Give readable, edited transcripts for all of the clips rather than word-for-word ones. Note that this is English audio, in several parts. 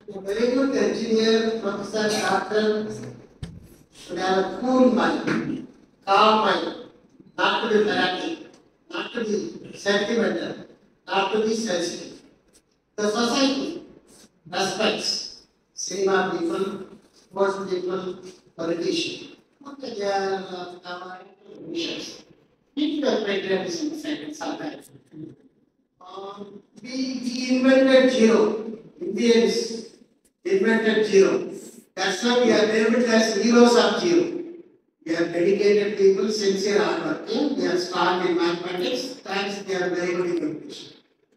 A very good engineer, professor, doctor should have a cool mind, calm mind, not to be fanatic, not to be sentimental, not to be sensitive. The society respects cinema people, sports people, politicians. Okay, they are our missions. People are patriotism sometimes. We invented zero. Indians invented zero. That's why we are labeled as heroes of zero. We are dedicated people, sincere, hardworking. We are strong in mathematics. Thanks, they are very good in English.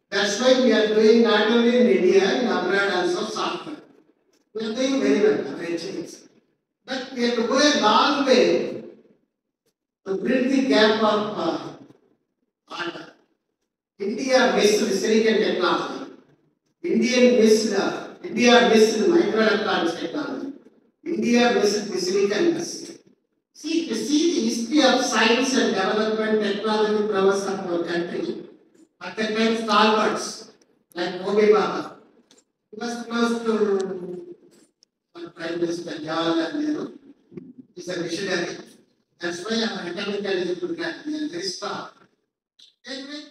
That's why we are doing not only in India, in abroad also software. We are doing very well, average. But we have to go a long way to bridge the gap of order. India missed silicon technology. India missed microelectronics technology. India missed the silicon industry. See the history of science and development technology prowess of our country. At the time, stalwarts like Homi Baba, he was close to Prime Minister Jawaharlal Nehru. He's a visionary. That's why our atomic energy program is very strong. Anyway,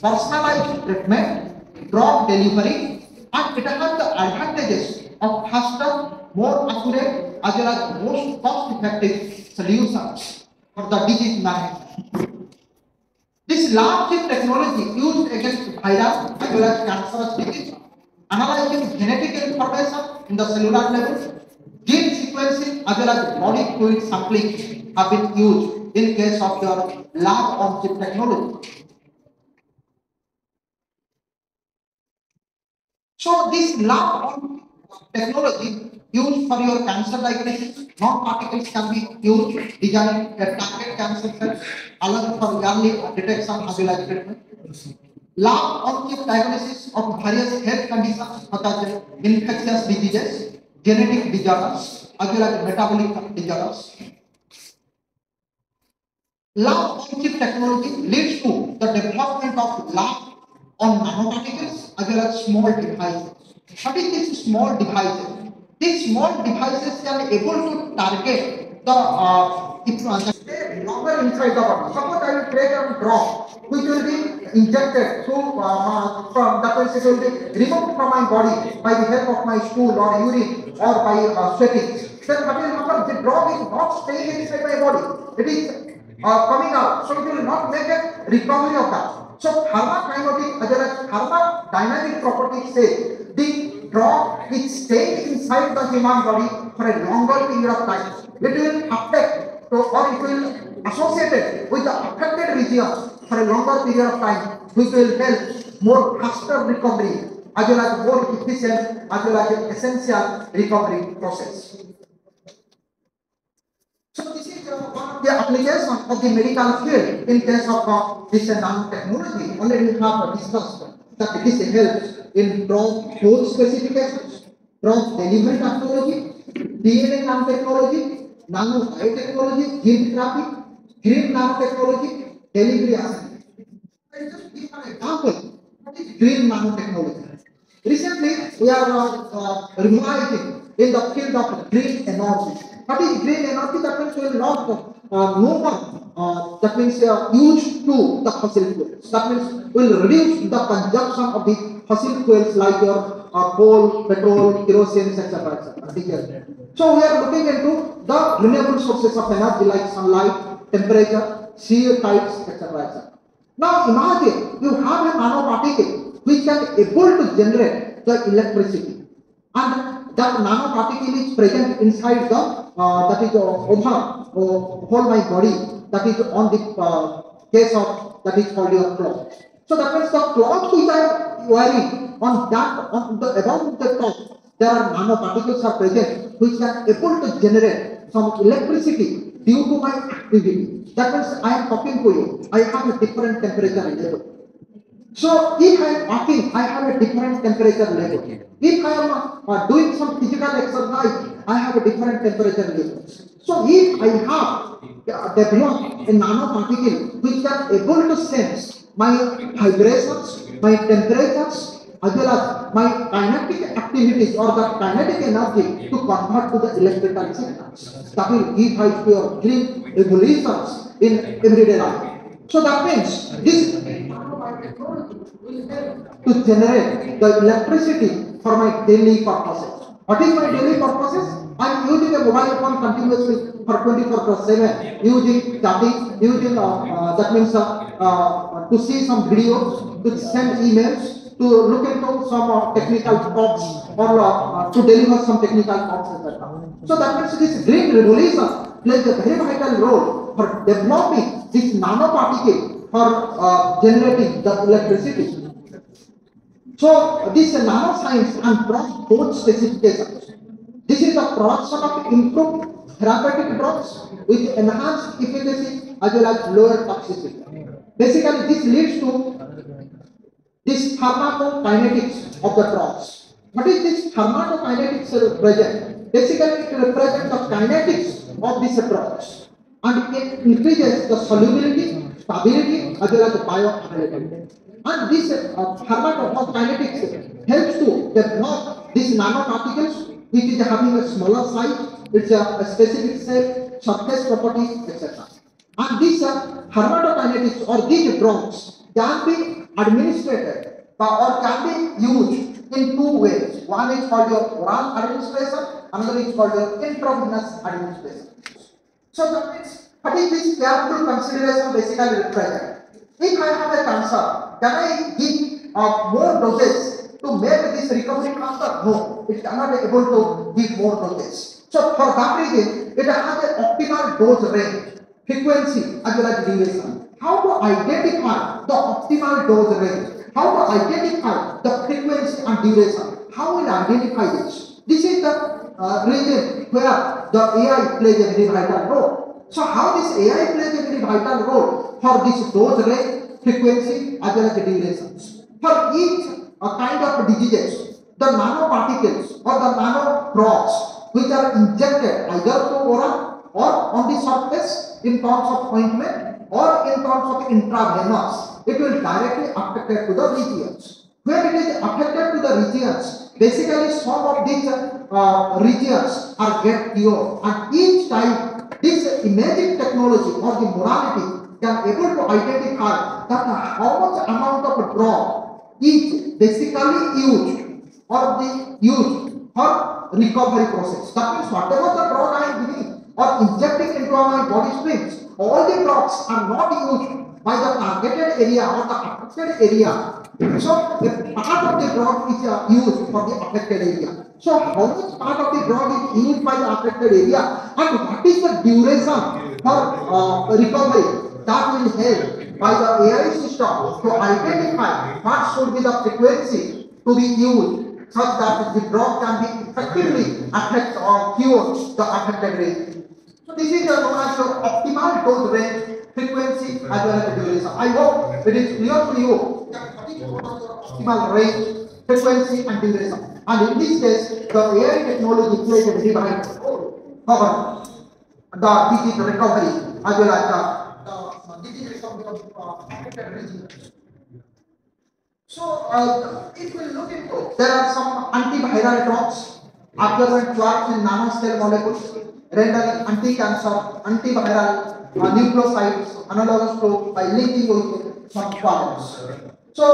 personalized treatment, drug delivery, and it has the advantages of faster, more accurate, as well as most cost-effective solutions for the disease management. This large technology used against viral as well as cancerous disease, analyzing genetic information in the cellular level, gene sequencing as well as body fluid sampling have been used in case of your lab-on-chip technology. So this lab technology used for your cancer diagnosis, non-particles can be used designing a target cancer cells, allowing for early detection as well as treatment. Lab-on-chip diagnosis of various health conditions such as infectious diseases, genetic disorders, as well as metabolic disorders. Lab-on-chip technology leads to the development of lab on nanoparticles as well as small devices. What is these small devices? These small devices are able to target the longer inside the body. Suppose I will take a drop which will be injected through from that means it will be removed from my body by the help of my stool or urine or by sweating. Then what will happen? The drop is not staying inside my body. It is coming out, so it will not make a recovery of that. So pharmacokinetic as well as thermodynamic properties say the drop is staying inside the human body for a longer period of time. It will affect or it will associated with the affected region for a longer period of time, which will help more faster recovery as well as more efficient as well as essential recovery process. So this is one of the applications of the medical field in case of this nanotechnology. Already we have discussed that this helps in drug dose specifications, drug delivery technology, DNA nanotechnology, nano biotechnology, gene therapy, green nanotechnology, delivery assembly. I just give an example. What is green nanotechnology? Recently, we are revising in the field of green energy. What is green energy? That means we will not no more. That means used to the fossil fuels. That means we will reduce the consumption of the fossil fuels like your coal, petrol, kerosene, etc. etc. So we are looking into the renewable sources of energy like sunlight, temperature, sea tides, etc. etc. Now imagine you have a nanoparticle which can able to generate the electricity, and that nanoparticle is present inside the that is over whole my body, that is on the case of that is called your cloth. So that means the cloth which I am wearing on that on the above the top, there are nanoparticles are present which can able to generate some electricity due to my activity. That means I am talking to you, I have a different temperature level. So if I am walking, I have a different temperature level. If I am doing some physical exercise, I have a different temperature level. So if I have developed a nanoparticle which can able to sense my vibrations, my temperatures, as well as my kinetic activities or the kinetic energy to convert to the electrical signals. That will give rise to your green revolutions in everyday life. So that means this will help to generate the electricity for my daily purposes. What is my daily purposes? I am using a mobile phone continuously for 24/7, using chatting, using that means to see some videos, to send emails, to look into some technical talks, or to deliver some technical talks, etc. So that means this green revolution plays a very vital role for developing this nanoparticle for generating the electricity. So this nanoscience and broad code specifications. This is the production of improved therapeutic drugs with enhanced efficacy as well as lower toxicity. Basically, this leads to this pharmacokinetics of the drugs. What is this pharmacokinetics represent? Basically, it represents the kinetics of these drugs, and it increases the solubility, stability, as well as the bioavailability. And this pharmacokinetics helps to develop these nanoparticles, which is having a smaller size, it's a specific shape, surface properties, etc. And these pharmacokinetics or these drugs can be administered or can be used in two ways. One is called your oral administration, another is called your intravenous administration. So that means what is this careful consideration basically represent? If I have a cancer, can I give more doses to make this recovery faster? No, it cannot be able to give more doses. So for that reason, it has an optimal dose range, frequency as well as duration. How to identify the optimal dose range? How to identify the frequency and duration? How will identify this? This is the reason where the AI plays a very vital role. So how this AI plays a very vital role for this dose range, frequency as well as the durations. For each kind of diseases, the nanoparticles or the nano drops which are injected either through oral or on the surface in terms of ointment or in terms of intravenous, it will directly affect to the regions. Where it is affected to the regions, basically some of these regions are get cured, and each time this imaging technology or the modality can able to identify that how much amount of drug is basically used or the used for recovery process. That means whatever the drug I am giving or injecting into my body streams, all the drugs are not used by the targeted area or the affected area. So a part of the drug is used for the affected area. So how much part of the drug is used by the affected area and what is the duration for recovery? That will help by the AI system to identify what should be the frequency to be used such that the drug can be effectively affect or cure the affected region. So this is known as your optimal dose range, frequency as well as the duration. I hope it is clear to you that what is your optimal range, frequency and duration. And in this case, the AI technology plays a very vital role for the disease recovery as well as the disease recovery of affected regions. So if we look into, there are some antiviral drugs, observed drugs in nanoscale molecules, rendering anti-cancer, antiviral nucleosides analogous to by linking with some products. So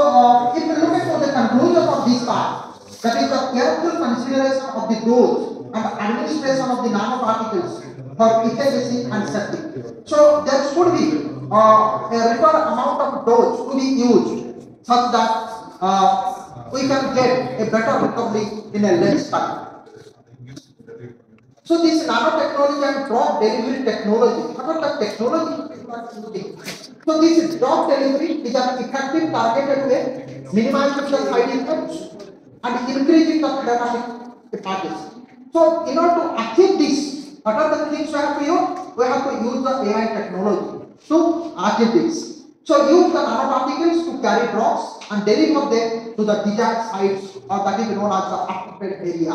if we look into the conclusion of this part, that is the careful consideration of the dose and administration of the nanoparticles for efficacy and safety. So there should be a required amount of dose to be used such that we can get a better recovery in a less time. So this nanotechnology and drug delivery technology, what are the technology we are using? So this drug delivery is an effective targeted way, minimizing the side effects and increasing the therapeutic efficacy. So in order to achieve this, what are the things we have to use? We have to use the AI technology to achieve this. So use the nanoparticles to carry drugs and deliver them to the desired sites, or that is known as the affected area.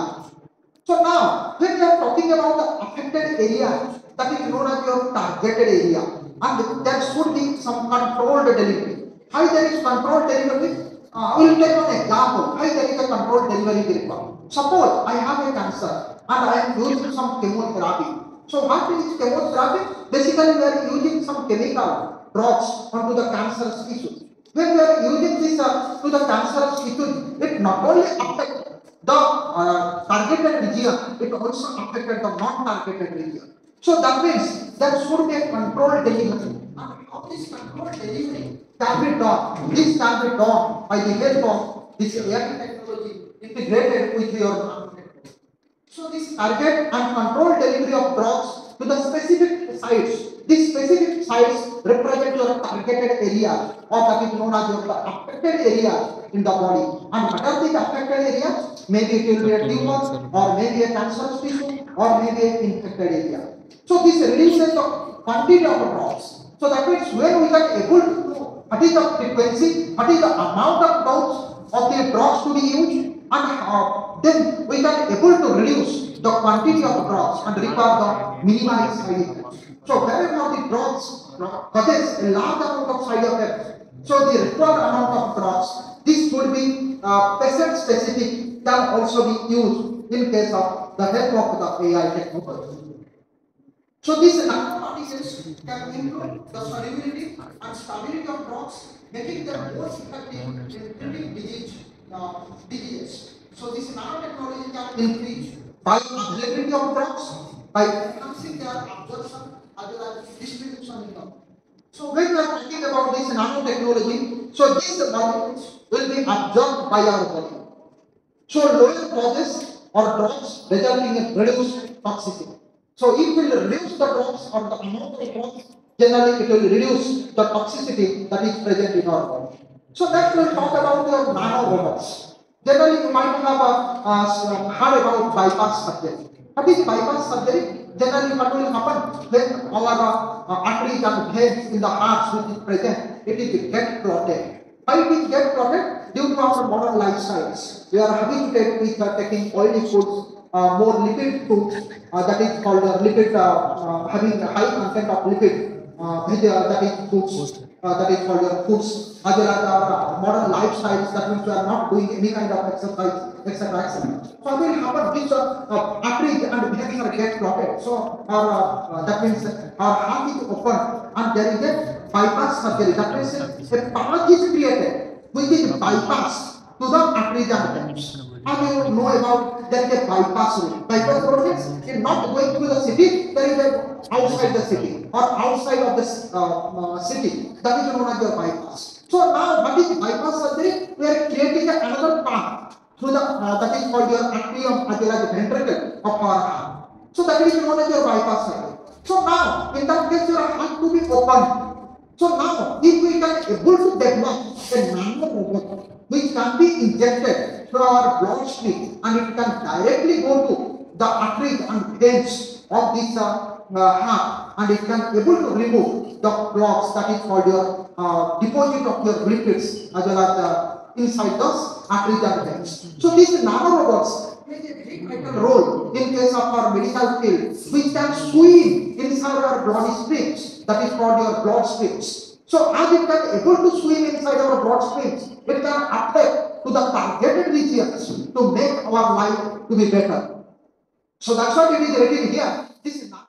So now, when we are talking about the affected area, that is known as your targeted area, and there should be some controlled delivery. How there is controlled delivery? I will take an example. Why there is a controlled delivery required. Suppose I have a cancer and I am using some chemotherapy. So what is chemotherapy? Basically, we are using some chemical drugs onto the cancerous tissue. When we are using this to the cancerous tissue, it not only affects the targeted region, it also affected the non-targeted region. So that means there should be a controlled delivery. And how this controlled delivery can be done? This can be done by the help of this AI technology integrated with your nanotechnology. So this target and control delivery of drugs to the specific sites. These specific sites represent your targeted area, or that is known as your affected area in the body. And what are the affected areas? Maybe it will be a tumor, or maybe a cancerous tissue, or maybe an infected area. So this reduces the quantity of drugs. So that means when we are able to know what is the frequency, what is the amount of dose of the drugs to be used, and then we can able to reduce the quantity of drugs and require the minimized side effects. So wherever the drugs causes a large amount of side effects, so the required amount of drugs, this would be patient specific, can also be used in case of the help of the AI technology. So these nanoparticles can improve the solubility and stability of drugs, making them more effective in treating diseases. So this nanotechnology can increase bioavailability of drugs by enhancing their absorption as well as distribution in the body. So when we are talking about this nanotechnology, so these molecules will be absorbed by our body. So lower doses or drugs resulting in reduced toxicity. So it will reduce the drugs or the amount of drugs, generally it will reduce the toxicity that is present in our body. So next we'll talk about your nano robots. Generally you might have heard about bypass surgery. What is bypass surgery? Generally what will happen when our arteries and veins in the heart which is present, it is get clotted. Why it is get clotted? Due to our modern lifestyles. We are habituated with taking oily foods, more lipid foods, that is called lipid, having a high content of lipid, that is foods, that is called your foods, as well as our modern lifestyles, that means we are not doing any kind of exercise, etc. etc. So what will happen? These arteries and veins are get clotted. So our that means our heart is open and there is a bypass surgery. That means a path is created which is bypass to the arteries and veins. How do you know about there is a bypass route? Bypass route means you're not going through the city, there is a outside the city or outside of the city. That is known as your bypass. So now what is bypass surgery? We are creating another path through the that is called your atrium as well as the ventricle of our heart. So that is known as your bypass surgery. So now in that case your heart to be open. So now if we can able to develop a nano robot which can be injected through our bloodstream and it can directly go to the arteries and veins of this heart and it can able to remove the clots, that is called your deposit of your lipids as well as inside those arteries and veins. So these nano robots play a very vital role in case of our medical field, which can swim inside our body streams, that is called your blood streams. So as it can able to swim inside our blood streams, it can affect to the targeted regions to make our life to be better. So that's what it is written here. This is not